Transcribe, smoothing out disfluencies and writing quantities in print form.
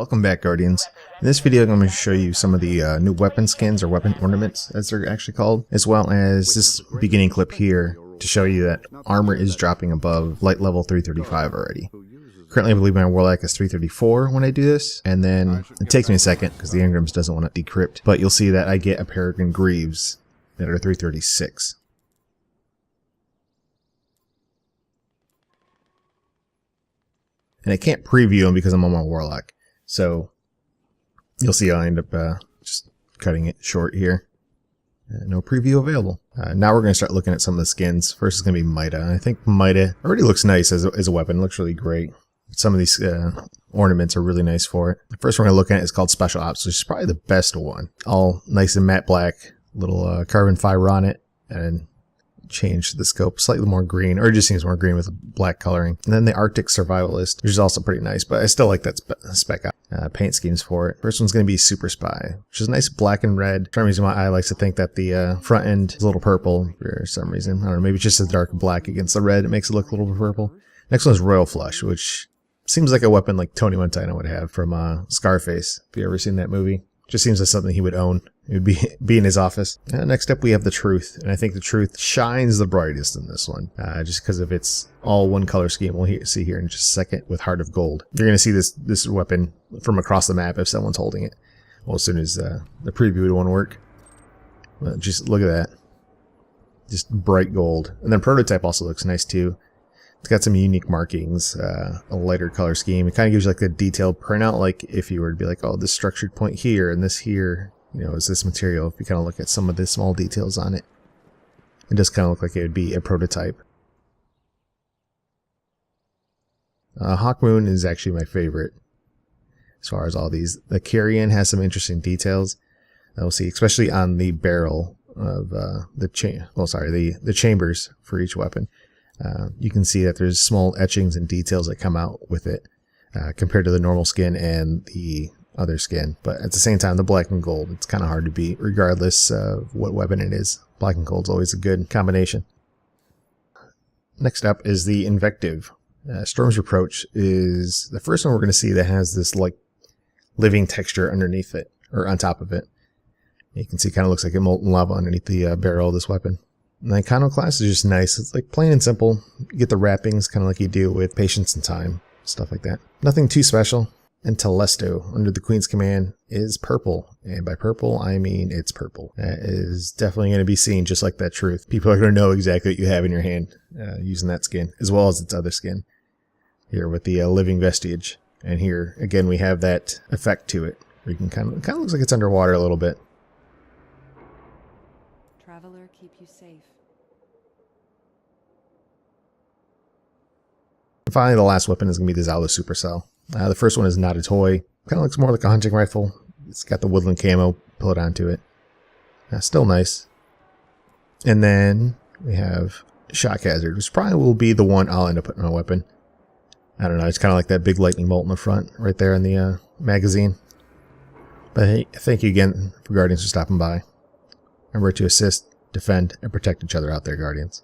Welcome back, Guardians. In this video I'm going to show you some of the new weapon skins, or weapon ornaments as they're actually called, as well as this beginning clip here to show you that armor is dropping above light level 335 already. Currently I believe my Warlock is 334 when I do this, and then it takes me a second because the Engrams doesn't want to decrypt, but you'll see that I get a Peregrine Greaves that are 336. And I can't preview them because I'm on my Warlock. So you'll see I end up just cutting it short here. No preview available. Now we're going to start looking at some of the skins. First is going to be Mida. I think Mida already looks nice as a weapon. It looks really great. Some of these ornaments are really nice for it. The first one we're going to look at is called Special Ops, which is probably the best one. All nice and matte black, little carbon fiber on it, and change the scope slightly more green, or it just seems more green with black coloring. And then the Arctic Survivalist, which is also pretty nice, but I still like that spec paint schemes for it. First one's going to be Super Spy, which is nice black and red. For some reason my eye likes to think that the front end is a little purple for some reason. I don't know, maybe it's just a dark black against the red. It makes it look a little bit purple. Next one is Royal Flush, which seems like a weapon like Tony Montana would have from Scarface. If you ever seen that movie, just seems like something he would own. It would be in his office. Next up we have the Truth, and I think the Truth shines the brightest in this one, just because of its all one color scheme. We'll see here in just a second with Heart of Gold. You're going to see this weapon from across the map if someone's holding it. Well, as soon as the preview won't work. But just look at that, just bright gold. And then Prototype also looks nice too. It's got some unique markings, a lighter color scheme. It kind of gives you like a detailed printout, like if you were to be like, oh, this structured point here and this here, you know, is this material. If you kind of look at some of the small details on it, it does kind of look like it would be a prototype. Hawk Moon is actually my favorite as far as all these. The Carrion has some interesting details that we'll see, especially on the barrel of the chambers for each weapon. You can see that there's small etchings and details that come out with it compared to the normal skin and the other skin. But at the same time, the black and gold, it's kind of hard to beat regardless of what weapon it is. Black and gold's always a good combination. Next up is the Invective. Storm's Reproach is the first one we're going to see that has this like living texture underneath it, or on top of it. You can see it kind of looks like a molten lava underneath the barrel of this weapon. And the Iconoclast is just nice. It's like plain and simple. You get the wrappings kind of like you do with Patience and Time, stuff like that. Nothing too special. And Telesto, under the Queen's command, is purple. And by purple, I mean it's purple. That is definitely going to be seen just like that Truth. People are going to know exactly what you have in your hand using that skin, as well as its other skin. Here with the Living Vestige. And here, again, we have that effect to it. Where you can kind of looks like it's underwater a little bit. Traveler, keep you safe. And finally, the last weapon is going to be the Zalo Supercell. The first one is not a toy. Kind of looks more like a hunting rifle. It's got the woodland camo put onto it. Still nice. And then we have Shock Hazard, which probably will be the one I'll end up putting on a weapon. I don't know. It's kind of like that big lightning bolt in the front right there in the magazine. But hey, thank you again for Guardians for stopping by. Remember to assist, defend, and protect each other out there, Guardians.